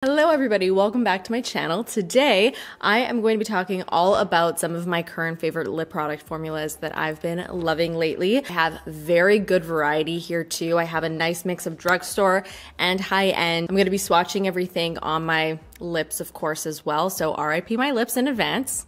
Hello everybody, welcome back to my channel. Today, I am going to be talking all about some of my current favorite lip product formulas that I've been loving lately. I have very good variety here too. I have a nice mix of drugstore and high-end. I'm going to be swatching everything on my lips, of course, as well. So RIP my lips in advance,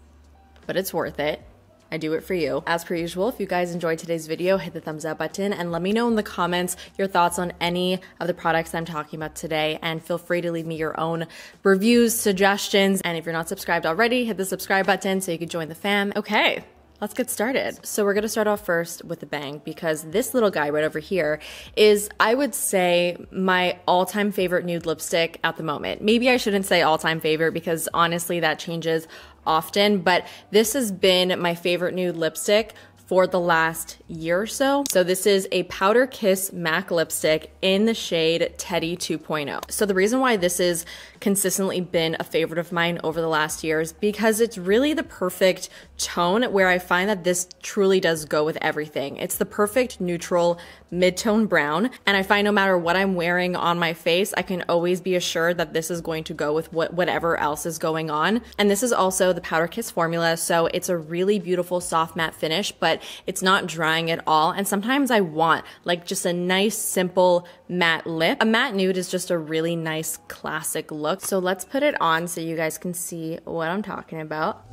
but it's worth it. I do it for you. As per usual, if you guys enjoyed today's video, hit the thumbs up button and let me know in the comments your thoughts on any of the products I'm talking about today, and feel free to leave me your own reviews, suggestions, and if you're not subscribed already, hit the subscribe button so you can join the fam. Okay, let's get started. So we're gonna start off first with a bang, because this little guy right over here is, I would say, my all-time favorite nude lipstick at the moment. Maybe I shouldn't say all-time favorite because honestly that changes often, but this has been my favorite nude lipstick for the last year or so. So this is a Powder Kiss MAC lipstick in the shade Teddy 2.0. So the reason why this has consistently been a favorite of mine over the last years, because it's really the perfect tone where I find that this truly does go with everything. It's the perfect neutral mid-tone brown, and I find no matter what I'm wearing on my face, I can always be assured that this is going to go with whatever else is going on. And this is also the Powder Kiss formula, so it's a really beautiful soft matte finish, but it's not drying at all. And sometimes I want like just a nice simple matte lip. A matte nude is just a really nice classic look. So let's put it on so you guys can see what I'm talking about.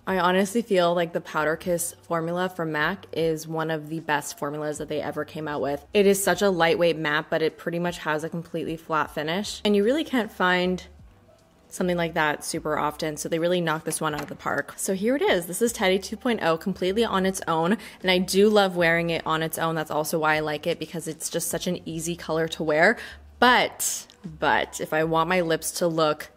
I honestly feel like the Powder Kiss formula from MAC is one of the best formulas that they ever came out with. It is such a lightweight matte, but it pretty much has a completely flat finish. And you really can't find something like that super often, so they really knocked this one out of the park. So here it is. This is Teddy 2.0 completely on its own, and I do love wearing it on its own. That's also why I like it, because it's just such an easy color to wear. But if I want my lips to look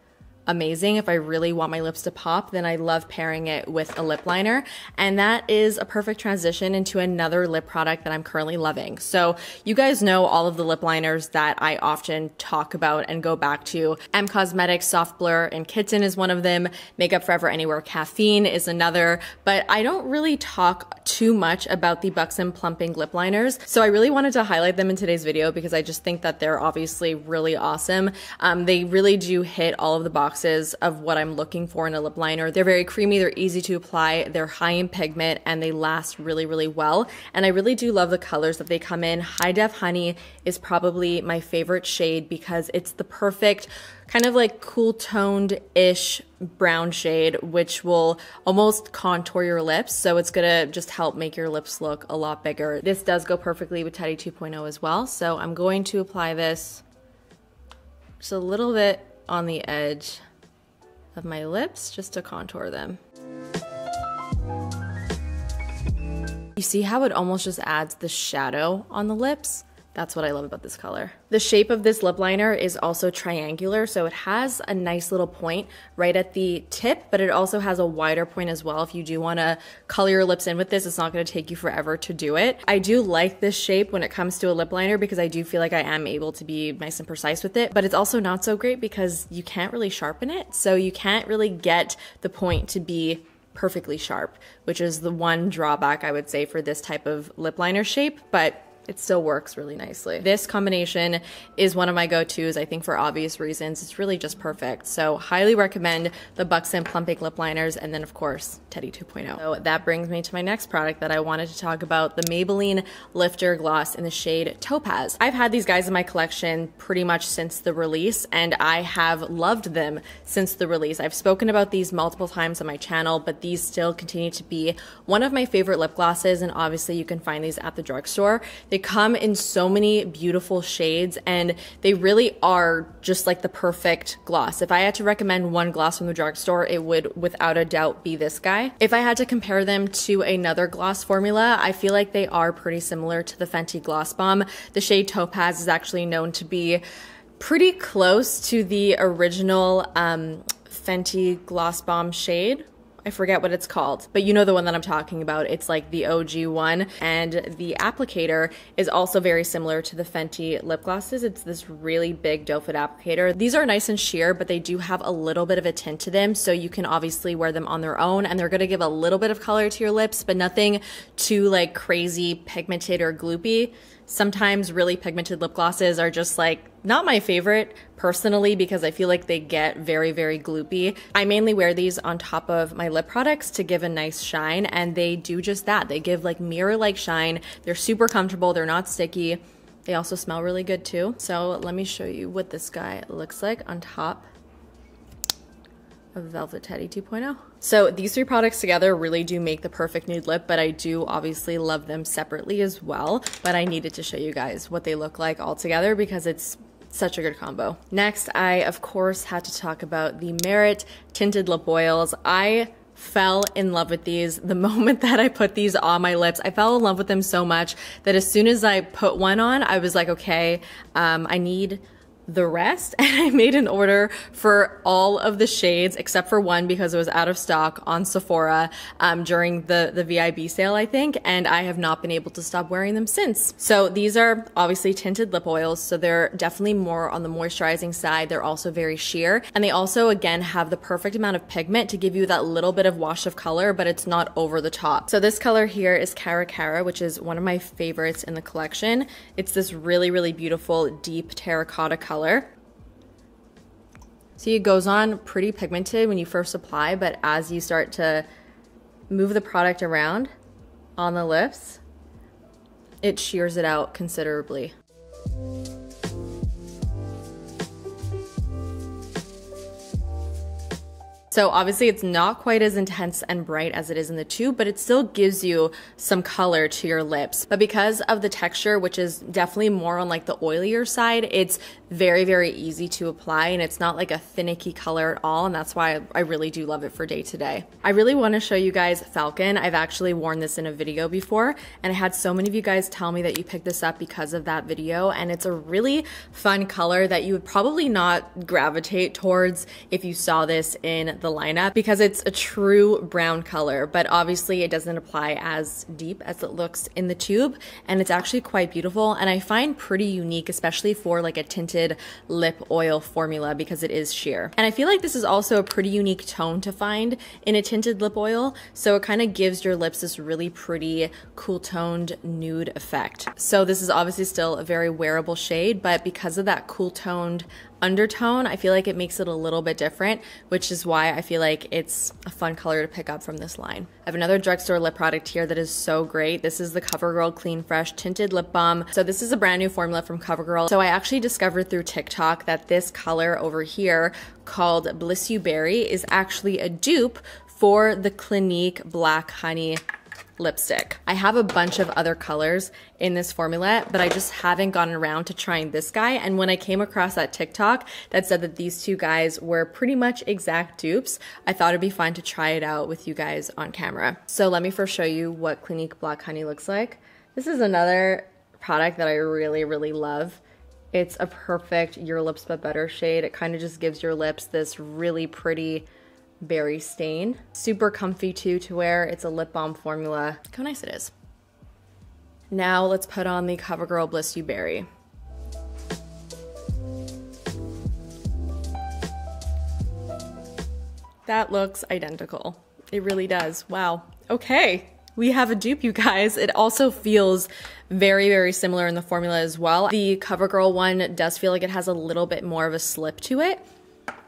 amazing, if I really want my lips to pop, then I love pairing it with a lip liner, and that is a perfect transition into another lip product that I'm currently loving. So you guys know all of the lip liners that I often talk about and go back to. M Cosmetics Soft Blur and Kitten is one of them. Makeup Forever Anywhere Caffeine is another, but I don't really talk too much about the Buxom Plumping lip liners, so I really wanted to highlight them in today's video because I just think that they're obviously really awesome. They really do hit all of the boxes of what I'm looking for in a lip liner. They're very creamy, they're easy to apply, they're high in pigment, and they last really, really well. And I really do love the colors that they come in. High Def Honey is probably my favorite shade because it's the perfect kind of like cool toned-ish brown shade, which will almost contour your lips. So it's gonna just help make your lips look a lot bigger. This does go perfectly with Teddy 2.0 as well. So I'm going to apply this just a little bit on the edge of my lips just to contour them. You see how it almost just adds the shadow on the lips? That's what I love about this color. The shape of this lip liner is also triangular, so it has a nice little point right at the tip, but it also has a wider point as well. If you do want to color your lips in with this, it's not going to take you forever to do it. I do like this shape when it comes to a lip liner because I do feel like I am able to be nice and precise with it, but it's also not so great because you can't really sharpen it, so you can't really get the point to be perfectly sharp, which is the one drawback I would say for this type of lip liner shape, but it still works really nicely. This combination is one of my go-tos, I think for obvious reasons. It's really just perfect. So highly recommend the Buxom Plumping lip liners, and then of course, Teddy 2.0. So that brings me to my next product that I wanted to talk about, the Maybelline Lifter Gloss in the shade Topaz. I've had these guys in my collection pretty much since the release, and I have loved them since the release. I've spoken about these multiple times on my channel, but these still continue to be one of my favorite lip glosses, and obviously you can find these at the drugstore. They come in so many beautiful shades, and they really are just like the perfect gloss. If I had to recommend one gloss from the drugstore, it would without a doubt be this guy. If I had to compare them to another gloss formula, I feel like they are pretty similar to the Fenty Gloss Bomb. The shade Topaz is actually known to be pretty close to the original Fenty Gloss Bomb shade. I forget what it's called, but you know the one that I'm talking about. It's like the OG one, and the applicator is also very similar to the Fenty lip glosses. It's this really big doe foot applicator. These are nice and sheer, but they do have a little bit of a tint to them, so you can obviously wear them on their own, and they're gonna give a little bit of color to your lips, but nothing too like crazy pigmented or gloopy. Sometimes really pigmented lip glosses are just like not my favorite personally because I feel like they get very, very gloopy. I mainly wear these on top of my lip products to give a nice shine, and they do just that. They give like mirror-like shine. They're super comfortable. They're not sticky. They also smell really good too. So let me show you what this guy looks like on top of Velvet Teddy 2.0. So these three products together really do make the perfect nude lip, but I do obviously love them separately as well. But I needed to show you guys what they look like all together because it's such a good combo. Next, I of course had to talk about the Merit Tinted Lip Oils. I fell in love with these the moment that I put these on my lips. I fell in love with them so much that as soon as I put one on, I was like, okay, I need the rest, and I made an order for all of the shades except for one because it was out of stock on Sephora during the VIB sale, I think, and I have not been able to stop wearing them since. So these are obviously tinted lip oils, so they're definitely more on the moisturizing side. They're also very sheer, and they also again have the perfect amount of pigment to give you that little bit of wash of color, but it's not over the top. So this color here is Cara Cara, which is one of my favorites in the collection. It's this really, really beautiful deep terracotta color. See, it goes on pretty pigmented when you first apply, but as you start to move the product around on the lips, it shears it out considerably. So obviously it's not quite as intense and bright as it is in the tube, but it still gives you some color to your lips. But because of the texture, which is definitely more on like the oilier side, it's very, very easy to apply, and it's not like a finicky color at all, and that's why I really do love it for day to day. I really want to show you guys Falcon. I've actually worn this in a video before, and I had so many of you guys tell me that you picked this up because of that video, and it's a really fun color that you would probably not gravitate towards if you saw this in the lineup because it's a true brown color, but obviously it doesn't apply as deep as it looks in the tube, and it's actually quite beautiful, and I find pretty unique, especially for like a tinted lip oil formula because it is sheer. And I feel like this is also a pretty unique tone to find in a tinted lip oil, so it kind of gives your lips this really pretty cool toned nude effect. So this is obviously still a very wearable shade, but because of that cool toned undertone, I feel like it makes it a little bit different, which is why I feel like it's a fun color to pick up from this line. I have another drugstore lip product here that is so great. This is the CoverGirl Clean Fresh Tinted Lip Balm. So this is a brand new formula from CoverGirl. So I actually discovered through TikTok that this color over here called Bliss You Berry is actually a dupe for the Clinique Black Honey lipstick. I have a bunch of other colors in this formula, but I just haven't gotten around to trying this guy. And when I came across that TikTok that said that these two guys were pretty much exact dupes, I thought it'd be fun to try it out with you guys on camera. So let me first show you what Clinique Black Honey looks like. This is another product that I really, really love. It's a perfect Your Lips But Better shade. It kind of just gives your lips this really pretty berry stain. Super comfy too to wear. It's a lip balm formula. Look how nice it is. Now let's put on the CoverGirl Bliss You Berry. That looks identical. It really does. Wow. Okay. We have a dupe, you guys. It also feels very, very similar in the formula as well. The CoverGirl one does feel like it has a little bit more of a slip to it,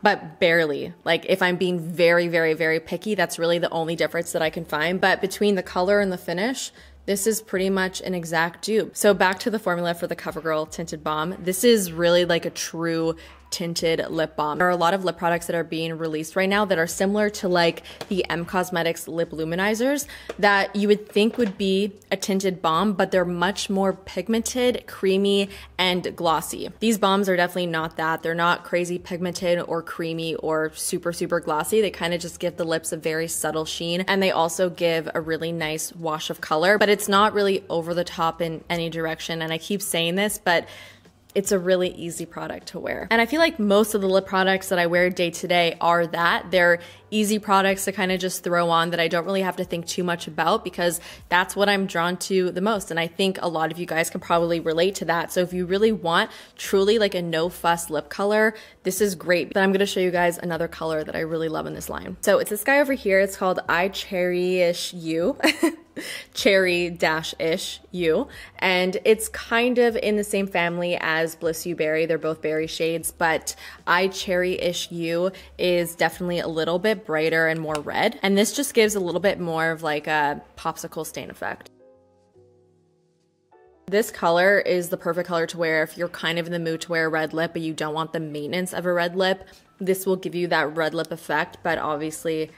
but barely. Like if I'm being very, very, very picky, that's really the only difference that I can find. But between the color and the finish, this is pretty much an exact dupe. So back to the formula for the CoverGirl Tinted Balm. This is really like a true tinted lip balm. There are a lot of lip products that are being released right now that are similar to like the M Cosmetics lip luminizers that you would think would be a tinted balm, but they're much more pigmented, creamy, and glossy. These balms are definitely not that. They're not crazy pigmented or creamy or super, super glossy. They kind of just give the lips a very subtle sheen, and they also give a really nice wash of color, but it's not really over the top in any direction. And I keep saying this, but it's a really easy product to wear. And I feel like most of the lip products that I wear day to day are that. They're easy products to kind of just throw on that I don't really have to think too much about because that's what I'm drawn to the most. And I think a lot of you guys can probably relate to that. So if you really want truly like a no fuss lip color, this is great. But I'm gonna show you guys another color that I really love in this line. So it's this guy over here. It's called I Cherish You. Cherry-ish You. And it's kind of in the same family as Bliss You Berry. They're both berry shades, but Cherry-ish You is definitely a little bit brighter and more red. And this just gives a little bit more of like a popsicle stain effect. This color is the perfect color to wear if you're kind of in the mood to wear a red lip, but you don't want the maintenance of a red lip. This will give you that red lip effect, but obviously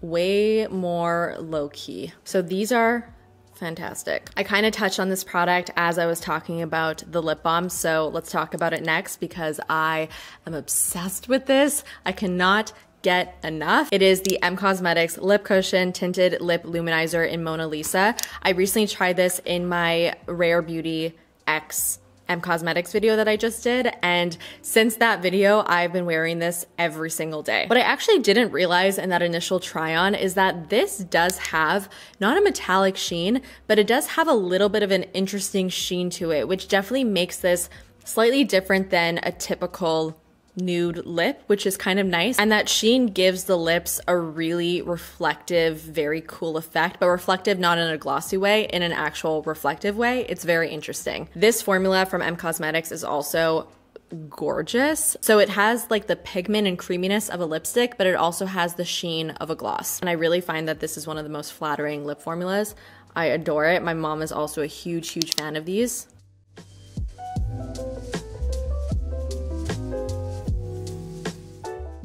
way more low-key. So these are fantastic. I kind of touched on this product as I was talking about the lip balm, so let's talk about it next because I am obsessed with this. I cannot get enough. It is the Cosmetics Lip Cushion Tinted Lip Luminizer in Mona Lisa. I recently tried this in my Rare Beauty X Cosmetics video that I just did, and since that video I've been wearing this every single day. What I actually didn't realize in that initial try on is that this does have not a metallic sheen, but it does have a little bit of an interesting sheen to it, which definitely makes this slightly different than a typical nude lip, which is kind of nice. And that sheen gives the lips a really reflective, very cool effect, but reflective not in a glossy way, in an actual reflective way. It's very interesting. This formula from Cosmetics is also gorgeous. So it has like the pigment and creaminess of a lipstick, but it also has the sheen of a gloss. And I really find that this is one of the most flattering lip formulas. I adore it. My mom is also a huge, huge fan of these.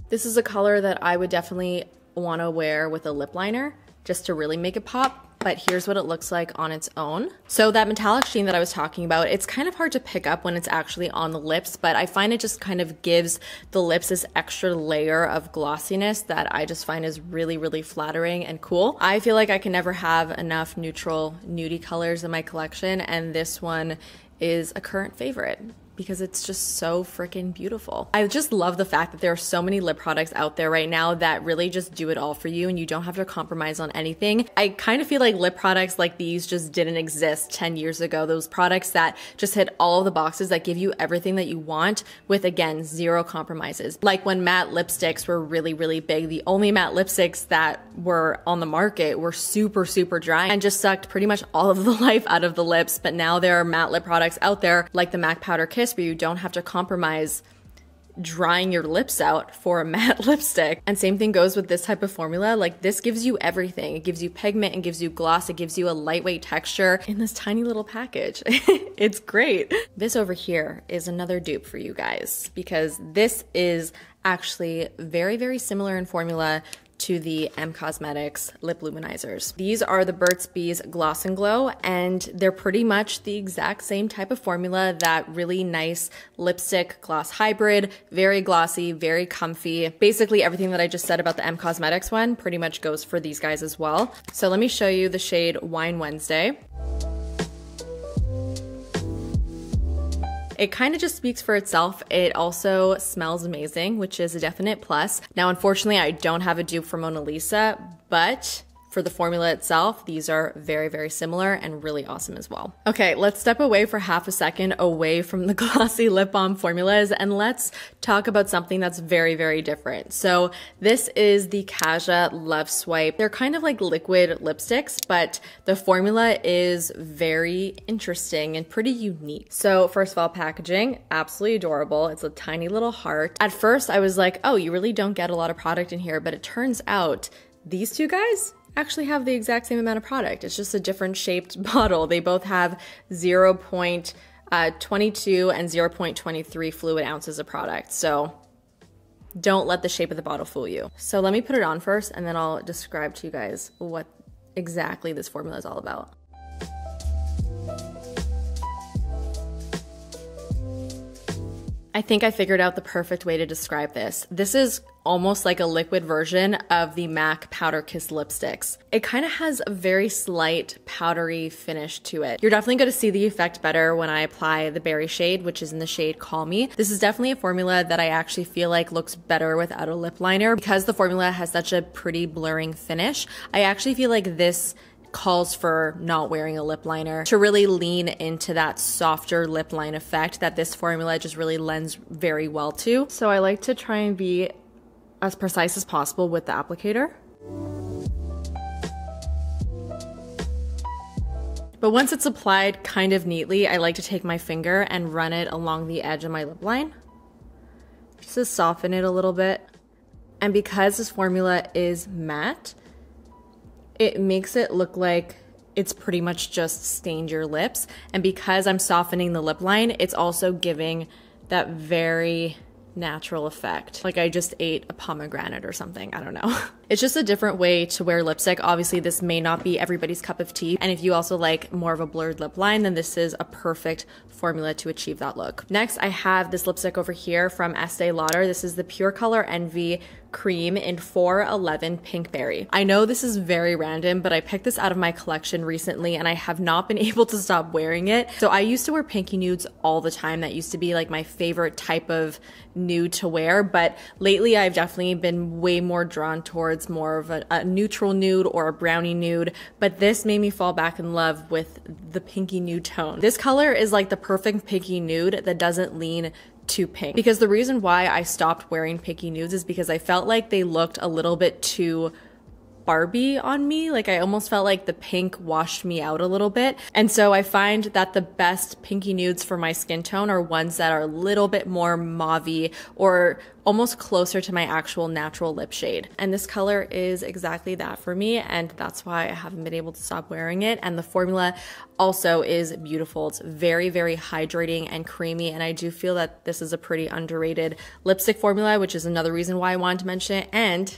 This is a color that I would definitely want to wear with a lip liner just to really make it pop, but here's what it looks like on its own. So that metallic sheen that I was talking about, it's kind of hard to pick up when it's actually on the lips, but I find it just kind of gives the lips this extra layer of glossiness that I just find is really, really flattering and cool. I feel like I can never have enough neutral nudie colors in my collection, and this one is a current favorite because it's just so freaking beautiful. I just love the fact that there are so many lip products out there right now that really just do it all for you and you don't have to compromise on anything. I kind of feel like lip products like these just didn't exist 10 years ago. Those products that just hit all of the boxes that give you everything that you want with, again, zero compromises. Like when matte lipsticks were really, really big, the only matte lipsticks that were on the market were super, super dry and just sucked pretty much all of the life out of the lips. But now there are matte lip products out there like the MAC Powder Kiss where you don't have to compromise drying your lips out for a matte lipstick. And same thing goes with this type of formula. Like this gives you everything. It gives you pigment, it gives you gloss, it gives you a lightweight texture in this tiny little package. It's great. This over here is another dupe for you guys because this is actually very, very similar in formula to the Cosmetics lip luminizers. These are the Burt's Bees Gloss and Glow, and they're pretty much the exact same type of formula, that really nice lipstick gloss hybrid, very glossy, very comfy. Basically everything that I just said about the Cosmetics one pretty much goes for these guys as well. So let me show you the shade Wine Wednesday. It kind of just speaks for itself. It also smells amazing, which is a definite plus. Now, unfortunately, I don't have a dupe for Mona Lisa, but for the formula itself, these are very, very similar and really awesome as well. Okay, let's step away for half a second away from the glossy lip balm formulas and let's talk about something that's very, very different. So this is the Kaja Love Swipe. They're kind of like liquid lipsticks, but the formula is very interesting and pretty unique. So first of all, packaging, absolutely adorable. It's a tiny little heart. At first I was like, oh, you really don't get a lot of product in here, but it turns out these two guys actually have the exact same amount of product. It's just a different shaped bottle. They both have 0.22 and 0.23 fluid ounces of product. So don't let the shape of the bottle fool you. So let me put it on first and then I'll describe to you guys what exactly this formula is all about. I think I figured out the perfect way to describe this. This is almost like a liquid version of the MAC Powder Kiss lipsticks. It kind of has a very slight powdery finish to it. You're definitely going to see the effect better when I apply the berry shade, which is in the shade Call Me. This is definitely a formula that I actually feel like looks better without a lip liner. Because the formula has such a pretty blurring finish, I actually feel like this calls for not wearing a lip liner to really lean into that softer lip line effect that this formula just really lends very well to. So I like to try and be as precise as possible with the applicator. But once it's applied kind of neatly, I like to take my finger and run it along the edge of my lip line, just to soften it a little bit. And because this formula is matte, it makes it look like it's pretty much just stained your lips. And because I'm softening the lip line, it's also giving that very natural effect. Like I just ate a pomegranate or something, I don't know. It's just a different way to wear lipstick. Obviously, this may not be everybody's cup of tea. And if you also like more of a blurred lip line, then this is a perfect formula to achieve that look. Next, I have this lipstick over here from Estee Lauder. This is the Pure Color Envy Cream in 411 Pinkberry. I know this is very random, but I picked this out of my collection recently and I have not been able to stop wearing it. So I used to wear pinky nudes all the time. That used to be like my favorite type of nude to wear, but lately I've definitely been way more drawn towards more of a neutral nude or a brownie nude, but this made me fall back in love with the pinky nude tone. This color is like the perfect pinky nude that doesn't lean too pink, because the reason why I stopped wearing pinky nudes is because I felt like they looked a little bit too Barbie on me. Like I almost felt like the pink washed me out a little bit. And so I find that the best pinky nudes for my skin tone are ones that are a little bit more mauvey or almost closer to my actual natural lip shade. And this color is exactly that for me. And that's why I haven't been able to stop wearing it. And the formula also is beautiful. It's very, very hydrating and creamy. And I do feel that this is a pretty underrated lipstick formula, which is another reason why I wanted to mention it. And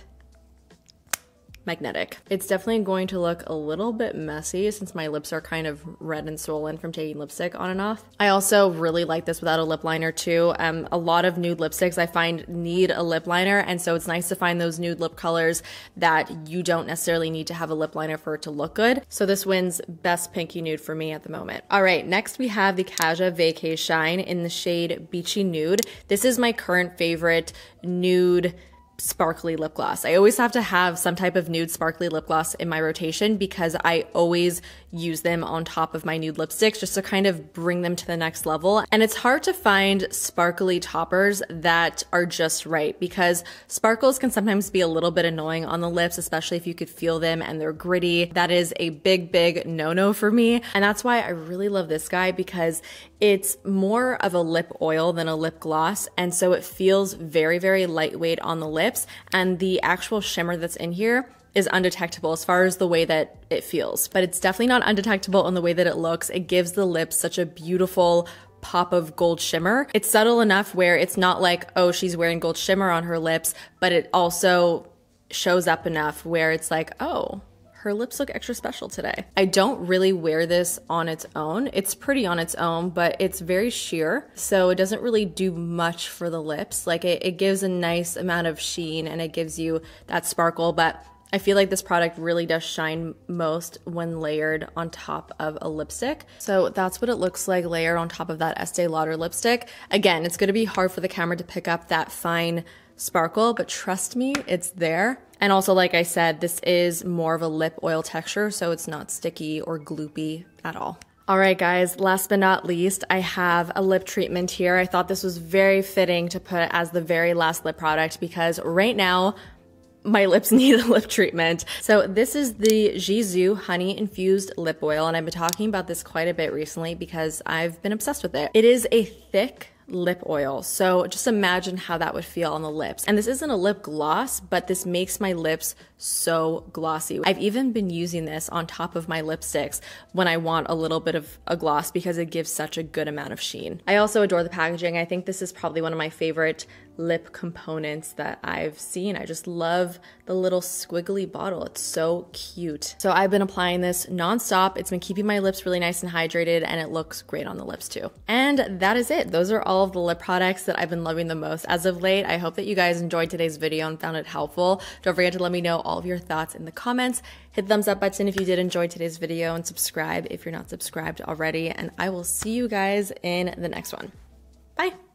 magnetic. It's definitely going to look a little bit messy since my lips are kind of red and swollen from taking lipstick on and off. I also really like this without a lip liner too. A lot of nude lipsticks I find need a lip liner, and so it's nice to find those nude lip colors that you don't necessarily need to have a lip liner for it to look good. So this wins best pinky nude for me at the moment. All right, next we have the Kaja Vacay Shine in the shade Beachy Nude. This is my current favorite nude sparkly lip gloss. I always have to have some type of nude sparkly lip gloss in my rotation because I always use them on top of my nude lipsticks just to kind of bring them to the next level. And it's hard to find sparkly toppers that are just right because sparkles can sometimes be a little bit annoying on the lips, especially if you could feel them and they're gritty. That is a big, big no-no for me. And that's why I really love this guy, because it's more of a lip oil than a lip gloss. And so it feels very, very lightweight on the lips. And the actual shimmer that's in here is undetectable as far as the way that it feels. But it's definitely not undetectable in the way that it looks. It gives the lips such a beautiful pop of gold shimmer. It's subtle enough where it's not like, oh, she's wearing gold shimmer on her lips, but it also shows up enough where it's like, oh, her lips look extra special today. I don't really wear this on its own. It's pretty on its own, but it's very sheer, so it doesn't really do much for the lips. Like it gives a nice amount of sheen and it gives you that sparkle, but I feel like this product really does shine most when layered on top of a lipstick. So that's what it looks like layered on top of that Estee Lauder lipstick. Again, it's gonna be hard for the camera to pick up that fine sparkle, but trust me, it's there. And also, like I said, this is more of a lip oil texture, so it's not sticky or gloopy at all. All right, guys, last but not least, I have a lip treatment here. I thought this was very fitting to put as the very last lip product because right now, my lips need a lip treatment. So this is the Jisoo Honey Infused Lip Oil, and I've been talking about this quite a bit recently because I've been obsessed with it. It is a thick lip oil, so just imagine how that would feel on the lips. And this isn't a lip gloss, but this makes my lips so glossy. I've even been using this on top of my lipsticks when I want a little bit of a gloss because it gives such a good amount of sheen. I also adore the packaging. I think this is probably one of my favorite lip components that I've seen. I just love the little squiggly bottle. It's so cute. So I've been applying this nonstop. It's been keeping my lips really nice and hydrated, and it looks great on the lips too. And that is it. Those are all of the lip products that I've been loving the most as of late. I hope that you guys enjoyed today's video and found it helpful. Don't forget to let me know all of your thoughts in the comments. Hit the thumbs up button if you did enjoy today's video, and subscribe if you're not subscribed already. And I will see you guys in the next one. Bye.